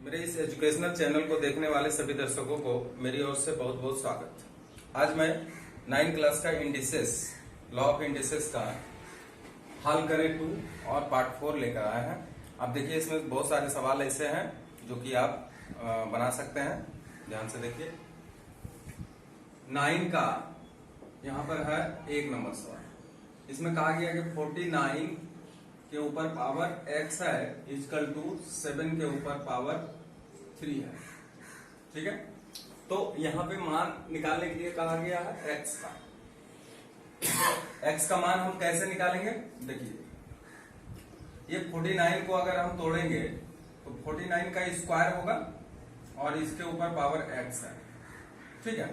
मेरे इस educational channel को देखने वाले सभी दर्शकों को मेरी ओर से बहुत बहुत स्वागत। आज मैं 9th क्लास का इंडिसेस, लॉ ऑफ इंडिसेस का हल करें 2 और पार्ट 4 लेकर आए हैं। आप देखिए, इसमें बहुत सारे सवाल ऐसे हैं जो कि आप बना सकते हैं। ध्यान से देखिए, 9 का यहाँ पर है 1 नंबर सवाल। इसमें कहा गया कि 49 के ऊपर पावर x है इक्वल टू 7 के ऊपर पावर 3 है। ठीक है, तो यहाँ पे मान निकालने के लिए कहा गया है x का। x का मान हम कैसे निकालेंगे? देखिए, ये 49 को अगर हम तोड़ेंगे तो 49 का स्क्वायर होगा और इसके ऊपर पावर x है। ठीक है,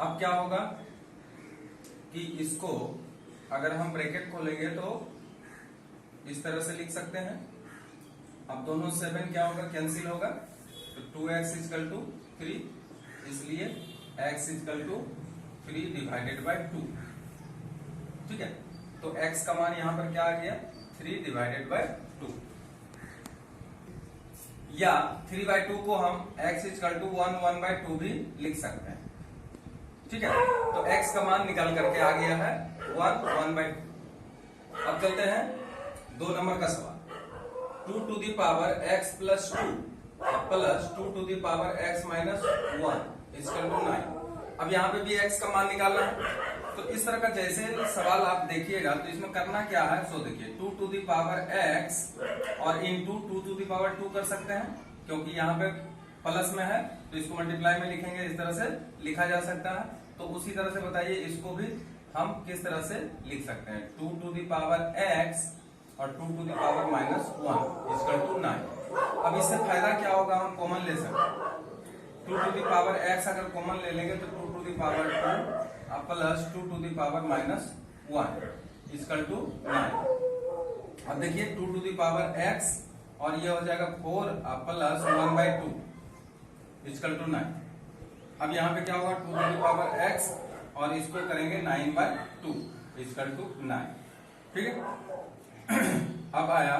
अब क्या होगा कि इसको अगर हम ब्रैकेट खोलेंगे तो इस तरह से लिख सकते हैं। अब दोनों 7 क्या होगा, कैंसिल होगा, तो 2x इक्वल टू 3, इसलिए x equal to 3 divided by 2। ठीक है, तो x का मान यहां पर क्या आ गया, 3 डिवाइडेड बाय 2, या 3/2 को हम x इक्वल टू 1/2 भी लिख सकते हैं। ठीक है, तो x का मान निकाल करके आ गया है 1/2। अब चलते हैं 2 नंबर का सवाल। 2 to the power x plus 2 plus 2 to the power x minus 1 equal to 9। अब यहाँ पे भी x का मान निकालना है। तो इस तरह का जैसे सवाल आप देखिएगा तो इसमें करना क्या है, सो देखिए 2 टू दी पावर x और इंटू 2 टू दी पावर 2 कर सकते हैं, क्योंकि यहाँ पे प्लस में है तो इसको मल्टीप्लाई में लिखेंगे, इस तरह से लिखा जा सकता है। तो उसी तरह से बताइए इसको भी हम किस तरह से लिख सकते हैं, 2 टू दी पावर x और 2 to the power minus 1 equal to 9। अब इससे फायदा क्या होगा, हम कॉमन ले सकते हैं। 2 टू दी पावर x अगर कॉमन ले लेंगे तो 2 to the power 2 plus 2 to the power minus 1 equal to 9। अब देखिए 2 टू दी पावर x और ये हो जाएगा 4 प्लस 1/2 इक्वल टू 9। अब यहाँ पे क्या होगा, 2 टू दी पावर x और इसको करेंगे 9/2 इक्वल टू 9। ठीक है, अब आया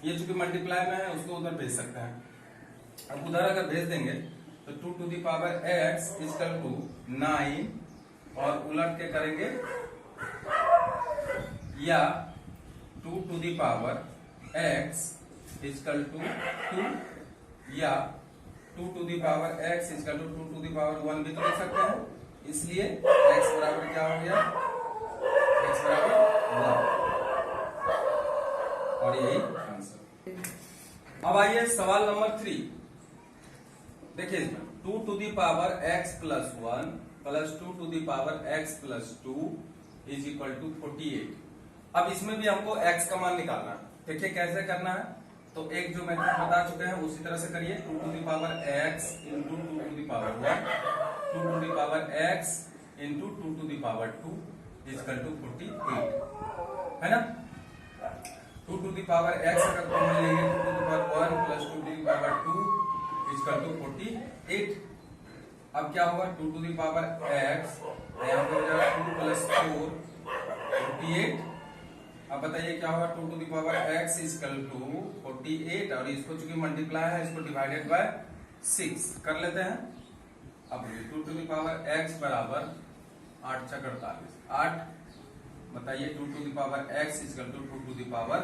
ये चूंकि मल्टीप्लाई में है उसको उधर भेज सकते हैं। अब उधर अगर भेज देंगे तो 2 to the power x equal to 9 और उलट के करेंगे, या 2 to the power x equal to 2, या 2 to the power x equal to 2 to the power 1 भी तो लिख सकते हैं। इसलिए x बराबर क्या हो गया, x बराबर 1, और यही आंसर। अब आइए सवाल नंबर 3। देखिए, 2 to the power x plus 1 plus 2 to the power x plus 2 is equal to 48। अब इसमें भी हमको x का मान निकालना है। देखिए कैसे करना है, तो एक जो मेथड बता चुके हैं उसी तरह से करिए। 2 to the power x into 2 to the power 1, 2 to the power x into 2 to the power 2 equal to 48, है ना। 2 टू दी पावर x अगर कॉमन लेंगे 2 to the power 1 plus 2 to the power 2 equal to 48। अब क्या होगा, 2 to the power x यहाँ पे हो जाएगा 2 प्लस 4 48। अब बताइए क्या होगा, 2 to the power x equal to 48 और इसको चूंकि मल्टीप्लाई है इसको डिवाइडेड बाय 6 कर लेते हैं। अब 2 टू दी पावर x बराबर 8 × 48 8। बताइए 2 to the power x equal to 2 to the power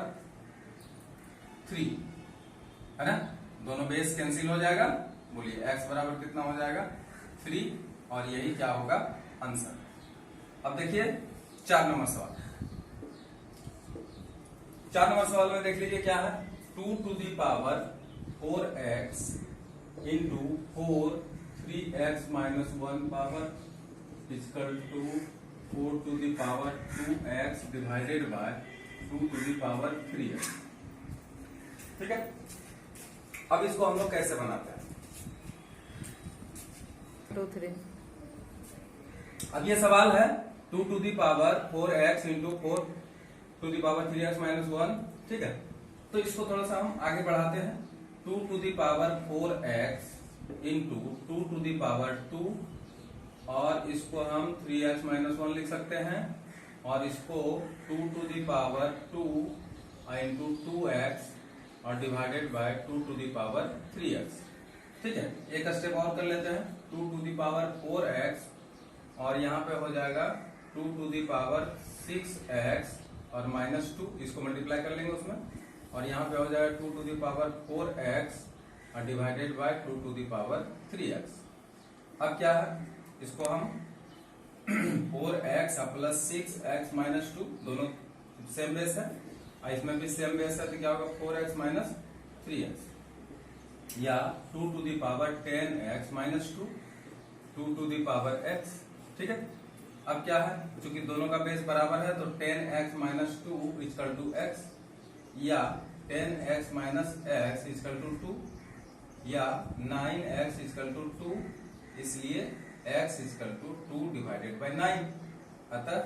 3, है ना। दोनों बेस कैंसिल हो जाएगा। बोलिए x बराबर कितना हो जाएगा, 3, और यही क्या होगा, आंसर। अब देखिए 4 नंबर सवाल। 4 नंबर सवाल में देख लीजिए क्या है, 2 to the power 4x into 4 3x minus 1 power equal to 4 to the power 2x divided by 2 to the power 3x। ठीक है, अब इसको हम लोग कैसे बनाते हैं, 2 3। अब ये सवाल है 2 to the power 4x into 4 to the power 3x minus 1। ठीक है, तो इसको थोड़ा सा हम आगे बढ़ाते हैं। 2 to the power 4x into 2 to the power 2 और इसको हम 3x माइनस 1 लिख सकते हैं, और इसको 2 to the power 2 into 2x और divided by 2 to the power 3x। ठीक है, एक स्टेप और कर लेते हैं, 2 टू द पावर 4x और यहाँ पे हो जाएगा 2 टू द पावर 6x और -2, इसको मल्टीप्लाई कर लेंगे उसमें, और यहाँ पे हो जाएगा 2 टू द पावर 4x और divided by 2 to the power 3x। अब क्या है, इसको हम 4x प्लस 6x -2 दोनों सेम बेस है, और इसमें भी सेम बेस है, तो क्या होगा 4x माइनस 3x, या 2 to the power 10x -2 2 to the power x। ठीक है, अब क्या है, चूंकि दोनों का बेस बराबर है तो 10x -2 इक्वल टू x, या 10x -x इक्वल टू 2, या 9x इक्वल टू 2, इसलिए x equal to 2 divided by 9। अतः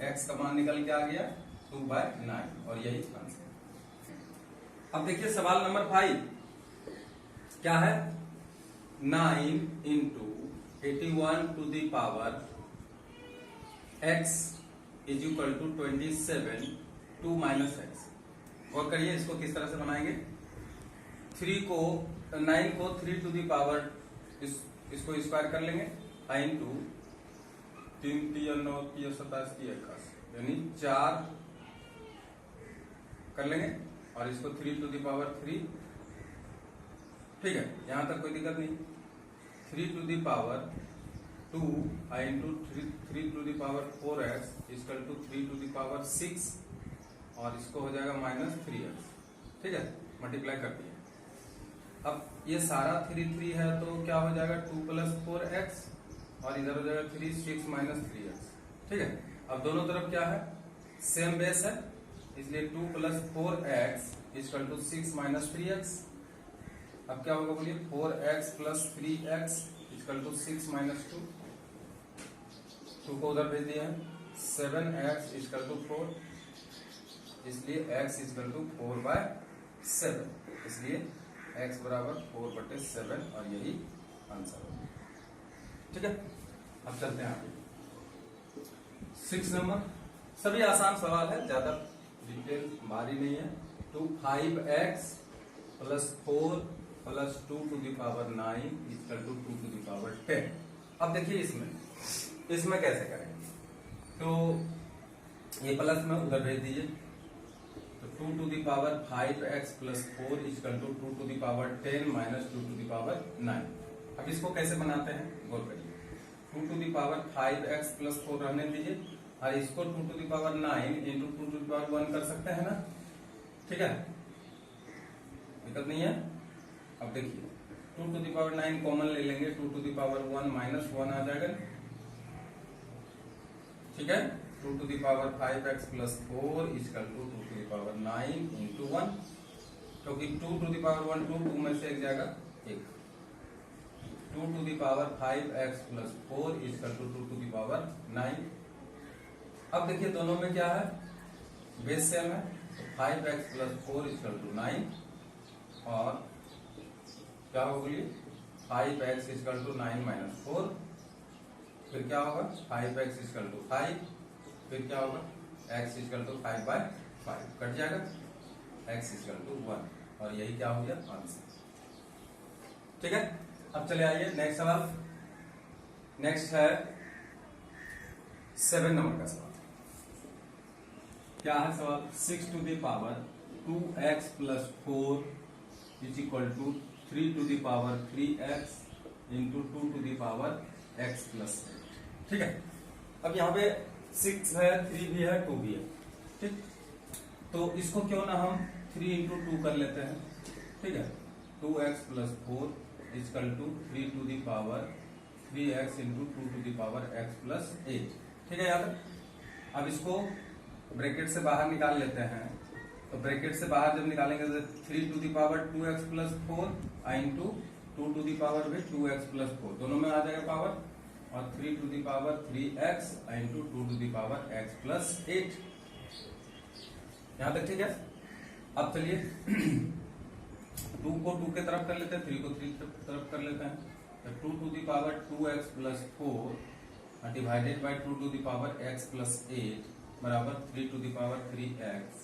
x का मान निकल के आ गया 2/9, और यही आंसर। अब देखिए सवाल नंबर 5 क्या है, 9 into 81 to the power x is equal to 27 2 minus x. और करिए इसको किस तरह से बनाएंगे, 9 को 3 टू द पावर इसको स्क्वायर कर लेंगे, इंटू 3 3 9 3 27 की 21, यानी 4 कर लेंगे, और इसको 3 टू द पावर 3। ठीक है, यहां तक कोई दिक्कत नहीं। 3 to the power 2 into 3 to the power 4x equal to 3 to the power 6, और इसको हो जाएगा -3x। ठीक है, मल्टीप्लाई कर दिया। अब ये सारा 3 है तो क्या हो जाएगा 2 प्लस 4x, और इधर हो जाएगा 3 6 -3x। ठीक है, अब दोनों तरफ क्या है, सेम बेस है, इसलिए 2 plus 4x equal to 6 -3x। अब क्या होगा बोलिए, 4x plus 3x equal to 6 -2, 2 को उधर भेज दिया है, 7x इक्वल टू 4, इसलिए x इक्वल टू 4/7, इसलिए x बराबर 4/7, और यही आंसर होगा। ठीक है, अब चलते हैं आगे। 6 नंबर, सभी आसान सवाल है, ज्यादा डिटेल भारी नहीं है। 5x plus 4 plus 2 to the power 9 equal to 2 to the power 10। अब देखिए इसमें कैसे करेंगे, तो ये प्लस में उधर भेज दीजिए, तो 2 to the power 5x plus 4 equal to 2 to the power 10 minus 2 to the power 9। अब इसको कैसे बनाते हैं, गौर करिए, 2 to the power 5x plus 4 रहने दीजिए, और इसको 2 to the power 9 into 2 to the power 1 कर सकते हैं ना। ठीक है, दिक्कत नहीं है। अब देखिए 2 टू द पावर 9 कॉमन ले लेंगे, 2 टू द पावर 1 -1 आ जाएगा। ठीक है, 2 to the power 5x plus 4 equal to 2 to the power 9 into 1, क्योंकि 2 टू द पावर 1 2 में से एक जाएगा 1। 2 to the power 5x plus 4 equal to 2 to the power 9। अब देखिए दोनों में क्या है, बेस सेम है, तो 5x प्लस 4 इक्वल टू 9, और क्या होगी 5x इक्वल टू 9 माइनस 4, फिर क्या होगा 5x इक्वल टू 5, फिर क्या होगा x इक्वल टू 5/5, कट जाएगा, x इक्वल टू 1, और यही क्या हो गया आंसर। ठीक है, अब चले आइए नेक्स्ट सवाल। नेक्स्ट है 7 नंबर का सवाल। क्या है सवाल, 6 to the power 2x plus 4 is equal to 3 to the power 3x into 2 to the power x plus. ठीक है, अब यहाँ पे 6 है, 3 भी है, 2 भी है। ठीक, तो इसको क्यों ना हम 3 इंटू 2 कर लेते हैं। ठीक है, 2x plus 4 equal to 3 to the power 3x into 2 to the power x plus 8। ठीक है, याद। अब इसको ब्रैकेट से बाहर निकाल लेते हैं, तो ब्रैकेट से बाहर जब निकालेंगे तो 3 to the power 2x plus 4 into 2 to the power भी 2x प्लस 4, दोनों में आ जाएगा पावर, और 3 to the power 3x into 2 to the power x plus 8। यहां तक ठीक है। अब चलिए 2 को 2 के तरफ कर लेते हैं, 3 को 3 की तरफ कर लेते हैं, तो 2 to the power 2x plus 4 divided by 2 to the power x plus 8 बराबर 3 टू द पावर 3x,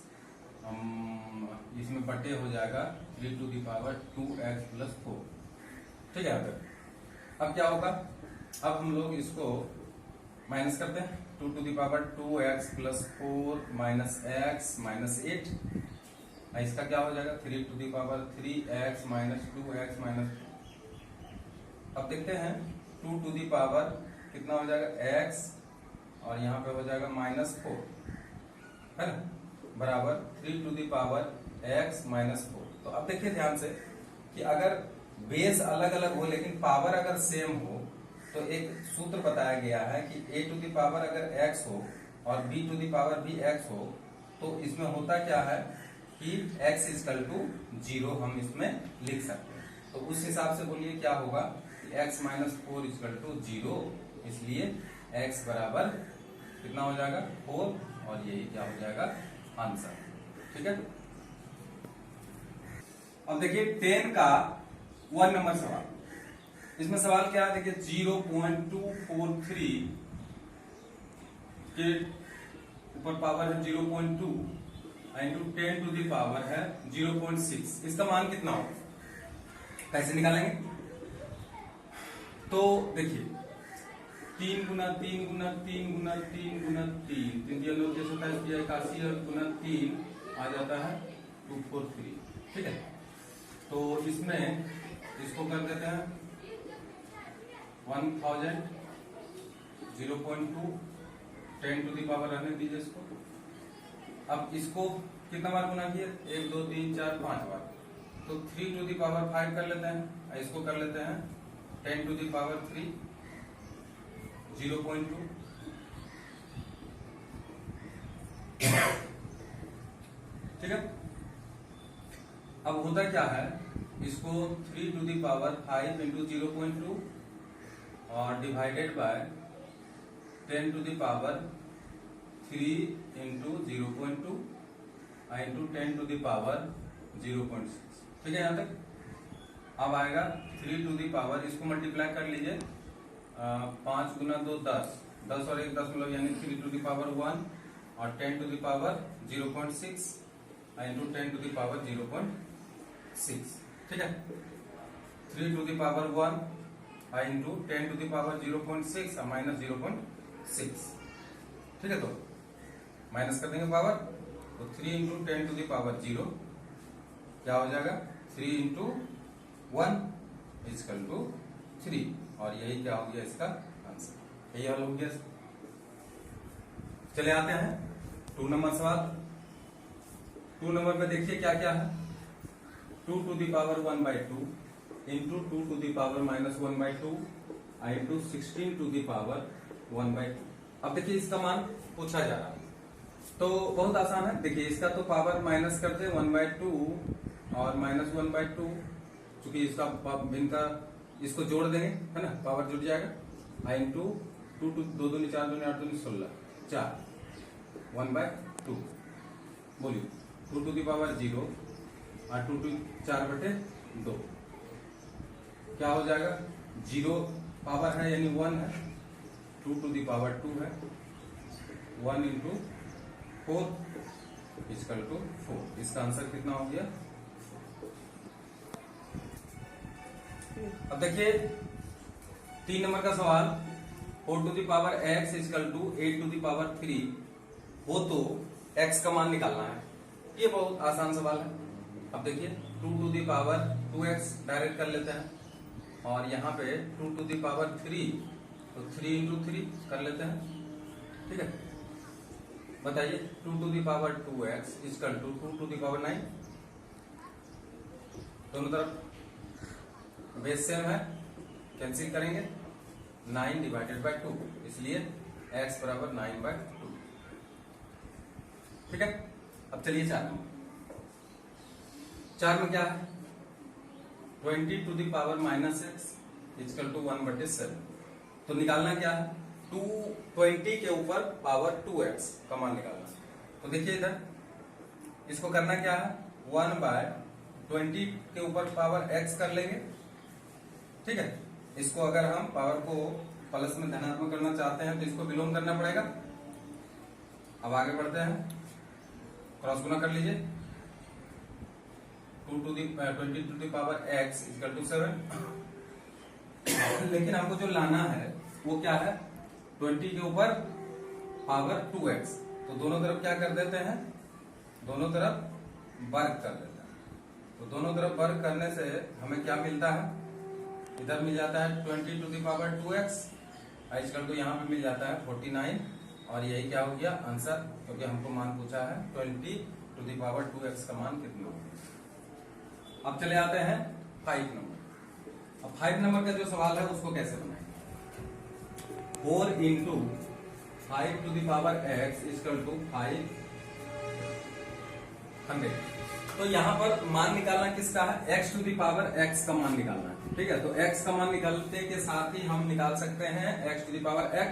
इसमें बटे हो जाएगा 3 to the power 2x plus 4। ठीक है। अब क्या होगा, अब हम लोग इसको माइनस करते हैं। 2 to the power 2x plus 4 minus x minus 8। इसका क्या हो जाएगा 3 to the power 3x minus 2x minus 2। अब देखते हैं 2 टू दी पावर कितना हो जाएगा x और यहाँ पे हो जाएगा माइनस 4, है ना, बराबर 3 to the power x minus 4। तो अब देखिए ध्यान से कि अगर बेस अलग अलग हो लेकिन पावर अगर सेम हो तो एक सूत्र बताया गया है कि a टू दी पावर अगर x हो और b टू दी पावर भी x हो तो इसमें होता क्या है कि x इक्वल टू 0 हम इसमें लिख सकते हैं। तो उस हिसाब से बोलिए क्या होगा कि x माइनस 4 इक्वल टू 0, इसलिए x बराबर कितना हो जाएगा 4 और यही क्या हो जाएगा आंसर। ठीक है। अब देखिए 10 का 1 नंबर सवाल। इसमें सवाल क्या है, देखिए 0.243 के ऊपर पावर है 0.2 इंटू 10 टू दी पावर है 0.6। इसका मान कितना हो, कैसे निकालेंगे? तो देखिए 3 गुना 3 गुना 3 गुना 3 गुना 3 81 गुना 3 आ जाता है 243। ठीक है। तो इसमें इसको कर देते हैं 1000 0.2 10 टू दी पावर रहने दीजिए इसको। अब इसको कितना बार गुना किए 1 2 3 4 5 बार, तो 3 टू दी पावर 5 कर लेते हैं। इसको कर लेते हैं 10 टू दी पावर 3 0.2। ठीक है। अब होता क्या है, इसको 3 टू दी पावर 5 इंटू 0.2 और divided by 10 to the power 3 into 0.2 into 10 to the power 0.6। ठीक है यहाँ तक। अब आएगा 3 टू दी पावर, इसको मल्टीप्लाई कर लीजिए 5 गुना 2 10, 10 और 1 10 यानी 3 टू दी पावर 1 और 10 to the power 0.6 into 10 to the power 0.6। ठीक है। 3 to the power 1 into 10 to the power 0.6 और माइनस 0.6। ठीक है। तो माइनस कर देंगे पावर, तो 3 इंटू 10 टू दी पावर 0 क्या हो जाएगा 3 इंटू 1 इजकल टू 3 और यही क्या हो गया इसका आंसर। यही हल हो गया। चले आते हैं 2 नंबर सवाल। 2 नंबर पे देखिए क्या क्या है। 2 to the power 1/2 into 2 to the power minus 1/2 into 16 to the power 1/2। अब देखिए इसका मान पूछा जा रहा है तो बहुत आसान है। देखिए इसका तो पावर माइनस करते 1/2 और माइनस 1/2, चूंकि इसका भिन्न का इसको जोड़ देंगे, है ना, पावर जुड़ जाएगा। इंटू 2 2 2 2 4 2 8 2 16 4 1/2। बोलिए 2 टू दी पावर 0 और 2 टू 4/2 क्या हो जाएगा 0 पावर है यानी 1 है, 2 टू दी पावर 2 है, 1 इंटू 4 इजकल टू 4। इसका आंसर कितना हो गया। अब देखिए 3 नंबर का सवाल। 4 to the power x equal to 8 to the power 3 हो तो x का मान निकालना है। ये बहुत आसान सवाल है। अब देखिए 2 to the power 2x direct कर लेते हैं और यहाँ पे 2 टू दी पावर 3 तो 3 इंटू 3 कर लेते हैं। ठीक है। बताइए 2 to the power 2x equal to 2 to the power 9। दोनों तरफ बेस सेम है, कैंसिल करेंगे 9 डिवाइडेड बाय 2, इसलिए x बराबर 9/2। ठीक है। अब चलिए 4 नंबर। 4 में क्या है 20 to the power minus x equal to 1/7। तो निकालना क्या है 220 के ऊपर पावर 2x का मान निकालना। तो देखिए इधर इसको करना क्या है 1/20 के ऊपर पावर x कर लेंगे। ठीक है। इसको अगर हम पावर को प्लस में धनात्मक करना चाहते हैं तो इसको विलोम करना पड़ेगा। अब आगे बढ़ते हैं। क्रॉस गुना कर लीजिए, 20 to the power x equal to 7। लेकिन हमको जो लाना है वो क्या है, 20 के ऊपर पावर 2x। तो दोनों तरफ क्या कर देते हैं, दोनों तरफ वर्ग कर देते हैं। तो दोनों तरफ वर्ग करने से हमें क्या मिलता है, इधर मिल जाता है 20 टू दी पावर 2x, आजकल तो यहाँ पे मिल जाता है 49, और यही क्या हो गया आंसर, क्योंकि हमको मान पूछा है 20 टू दी पावर 2x का मान कितना होगा। अब चले आते हैं 5 नंबर। अब 5 नंबर का जो सवाल है उसको कैसे बनाएंगे, 4 into 5 to the power x equal to 500। तो यहाँ पर मान निकालना किसका है, x to the power x का मान निकालना है। ठीक है, तो x का मान निकालते के साथ ही हम निकाल सकते हैं x to the power x।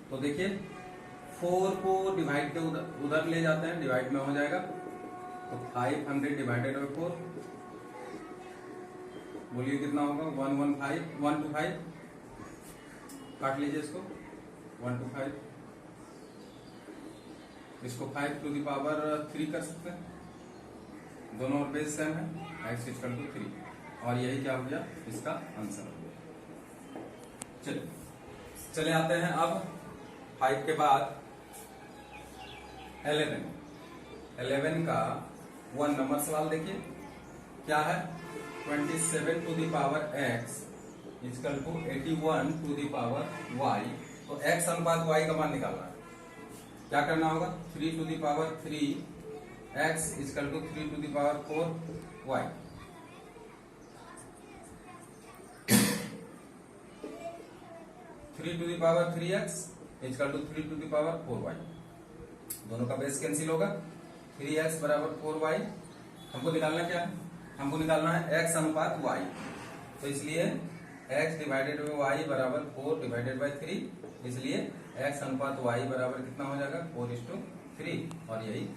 तो देखिए 4 को डिवाइड के उधर ले जाते हैं, डिवाइड में हो जाएगा, तो 500 डिवाइडेड बाई 4, बोलिए कितना होगा, 125 काट लीजिए इसको, 125, इसको 5 टू दी पावर 3 कर सकते हैं, दोनों और बेस सेम है, x इक्वल टू 3, और यही क्या हो गया इसका आंसर हो गया। चले आते हैं अब 5 के बाद 11 का 1 नंबर सवाल देखिए क्या है, 27 to the power x equal to 81 to the power y। तो x अनुपात y का मान निकालना है, क्या करना होगा, 3 to the power 3 x equal to 3 to the power 4 y। 3 to the power 3x equal to 3 to the power 4y, दोनों का बेस कैंसिल होगा, 3x बराबर 4y। हमको निकालना क्या है, हमको निकालना है x अनुपात y। तो इसलिए x डिवाइडेड बाई y बराबर 4 डिवाइडेड बाई 3, इसलिए x अनुपात y बराबर कितना हो जाएगा, 4:3, और यही।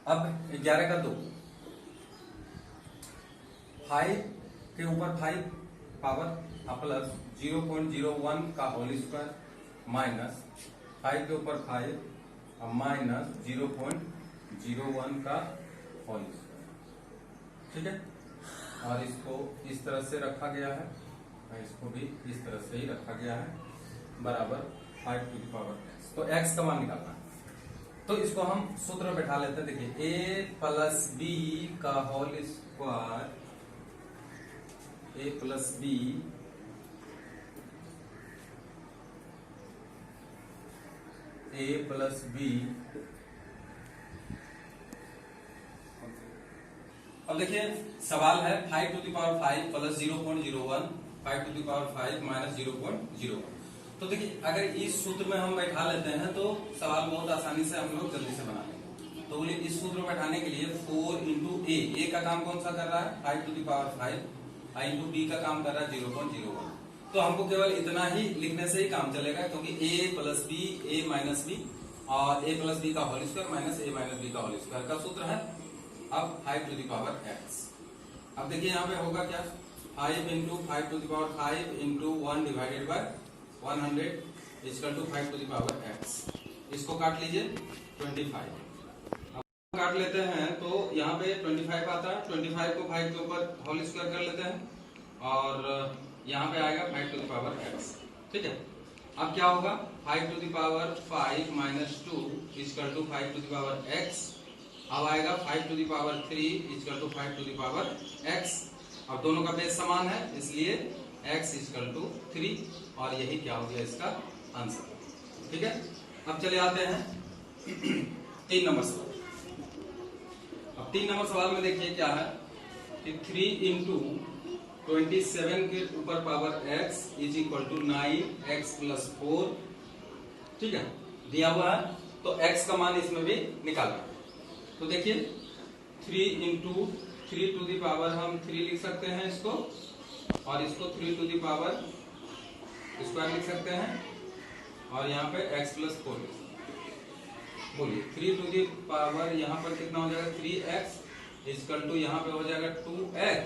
अब 11 का 2, 5 के ऊपर 5 पावर प्लस 0.01 का होल स्क्वायर माइनस 5 के ऊपर 5 माइनस 0.01 का होल स्क्वायर। ठीक है, और इसको इस तरह से रखा गया है, इसको भी इस तरह से ही रखा गया है, बराबर 5 टू दी पावर x। तो x का मान निकालना है, तो इसको हम सूत्र में बैठा लेते हैं। देखिए a प्लस बी का whole square, a plus b अब देखिए सवाल है 5 to the power 5 plus 0.01, 5 to the power 5 minus 0.01। तो देखिए अगर इस सूत्र में हम बैठा लेते हैं तो सवाल बहुत आसानी से हम लोग जल्दी से बना लेंगे। तो बोलिए इस सूत्र में बैठाने के लिए 4 इंटू ए का काम कौन सा कर रहा है, 5 to the power 5, into b का काम कर रहा है 0.01। तो हमको केवल इतना ही लिखने से ही काम चलेगा, क्योंकि a plus b, a minus b, और a प्लस बी का whole square minus a minus b का होल स्क्वायर का सूत्र है। अब 5 टू दी पावर x, अब देखिए यहाँ पे होगा क्या, 5 into 5 to the power 5 into 1 divided by 100 equal to 5 to the power x। इसको काट लीजिए 25, अब काट लेते हैं तो यहाँ पे 25 आता है, 25 को 5 के ऊपर होल स्क्वायर कर लेते हैं, और यहाँ पे आएगा 5 टू दी पावर x। ठीक है, अब क्या होगा, 5 to the power 5 minus 2 equal to 5 to the power x। अब आएगा 5 to the power 3 equal to 5 to the power x। अब दोनों का बेस समान है, इसलिए x इक्वल टू 3, और यही क्या हो गया इसका आंसर। ठीक है, अब चले आते हैं 3 नंबर सवाल। अब 3 नंबर सवाल में देखिए क्या है कि 3 इंटू 27 के ऊपर power x is equal to 9x plus 4। ठीक है, दिया हुआ है, तो x का मान इसमें भी निकालना है। तो देखिए 3 इंटू 3 टू दी पावर हम 3 लिख सकते हैं इसको, और इसको 3 टू दी पावर स्क्वायर लिख सकते हैं, और यहाँ पे x प्लस 4 लिख सकते हैं। बोलिए 3 टू दी पावर यहाँ पर कितना हो जाएगा, 3x इक्वल टू यहाँ पे हो जाएगा 2x,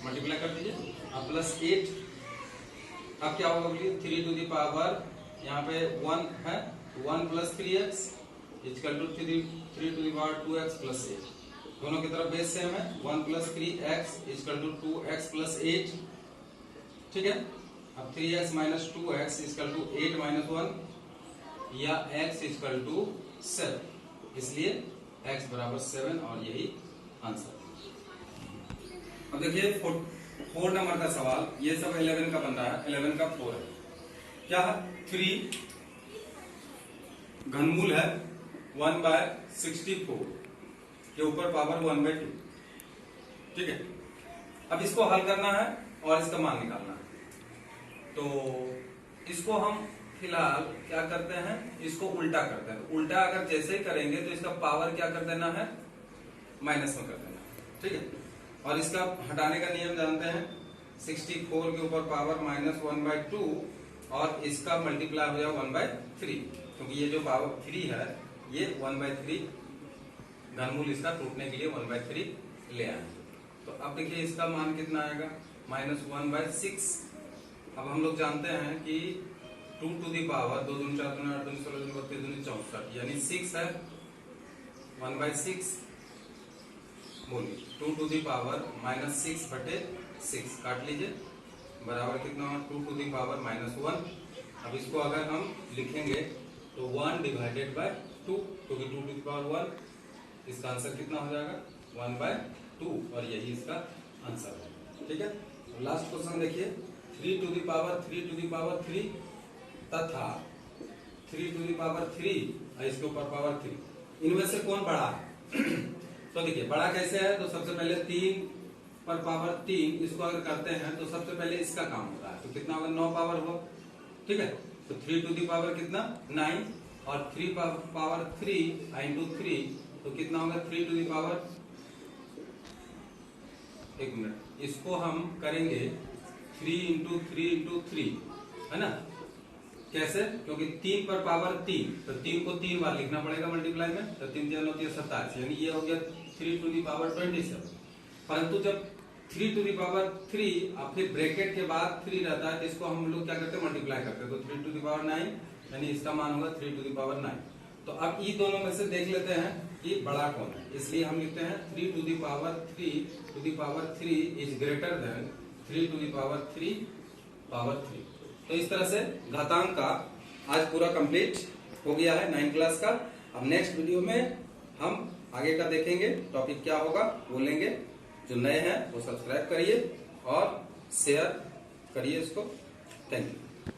मल्टीप्लाई कर दीजिए, अब प्लस 8। अब क्या होगा, बोलिए 3 टू दी पावर यहाँ पे 1 है, 1 plus 3x equal to 3 3 to the power 2x plus 8। दोनों की तरफ बेस सेम है, 1 plus 3x equal to 2x plus 8। ठीक है, अब 3x minus 2x equal to 8 minus 1 या x इक्वल टू 7, इसलिए x बराबर 7 और यही आंसर। अब देखिए 4 नंबर का सवाल, ये सब 11 का बन रहा है, 11 का 4 है। क्या है? 3 घनमूल है 1/64 के ऊपर पावर 1/2। ठीक है, अब इसको हल करना है और इसका मान निकालना है। तो इसको हम फिलहाल क्या करते हैं, इसको उल्टा करते हैं। तो उल्टा अगर जैसे ही करेंगे तो इसका पावर क्या कर देना है, माइनस में कर देना है। ठीक है, और इसका हटाने का नियम जानते हैं, 64 के ऊपर पावर माइनस 1/2 और इसका मल्टीप्लाई हो जाएगा 1/3, क्योंकि ये जो पावर 3 है ये 1/3 घनमूल इसका टूटने के लिए 1/3 ले आए। तो अब देखिए इसका मान कितना आएगा, -1/6। अब हम लोग जानते हैं कि 2 टू दी पावर 2 दूनी 4 दूनी 8 दूनी 16 दूनी 32 दूनी 64 यानी 6 है, 1/6 बोलिए 2 टू दी पावर -6/6 काट लीजिए, बराबर कितना होगा 2 टू दी पावर -1। अब इसको अगर हम लिखेंगे तो 1 डिवाइडेड बाय 2, क्योंकि 2 टू दी पावर 1, इसका आंसर कितना हो जाएगा 1/2 और यही इसका आंसर है। ठीक है, लास्ट क्वेश्चन देखिए, 3 to the power 3 to the power 3 तथा 3 टू दी पावर 3 और इसके ऊपर पावर 3, इनमें से कौन बड़ा है? तो देखिए बड़ा कैसे है, तो सबसे पहले 3 पर पावर 3 इसको अगर करते हैं तो सबसे पहले इसका काम होता है, तो कितना होगा 9 पावर हो। ठीक है, तो 3 टू दी पावर कितना 9 और 3 पावर 3 इंटू 3 तो कितना होगा 3 टू दी पावर, एक मिनट, इसको हम करेंगे 3 इंटू 3 इंटू 3, है ना? कैसे? क्योंकि 3 पर पावर 3, तो 3 को 3 बार लिखना पड़ेगा मल्टीप्लाई में, तो 3 3 होती है 27, यानी ये हो गया 3 टू दी पावर 27। परंतु जब 3 टू दी पावर 3 और फिर ब्रैकेट के बाद 3 रहता है, तो इसको हम लोग क्या करते हैं मल्टीप्लाई करते हैं, तो 3 टू दी पावर 9 यानी इसका मान होगा 3 टू दी पावर 9। तो अब ये दोनों में से देख लेते हैं कि बड़ा कौन है, इसलिए हम लिखते हैं 3 to the power 3 to the power 3 is greater than 3 to the power 3 power 3। तो इस तरह से घातांक का आज पूरा कंप्लीट हो गया है 9th क्लास का। अब नेक्स्ट वीडियो में हम आगे का देखेंगे, टॉपिक क्या होगा बोलेंगे। जो नए हैं वो सब्सक्राइब करिए और शेयर करिए इसको। Thank you.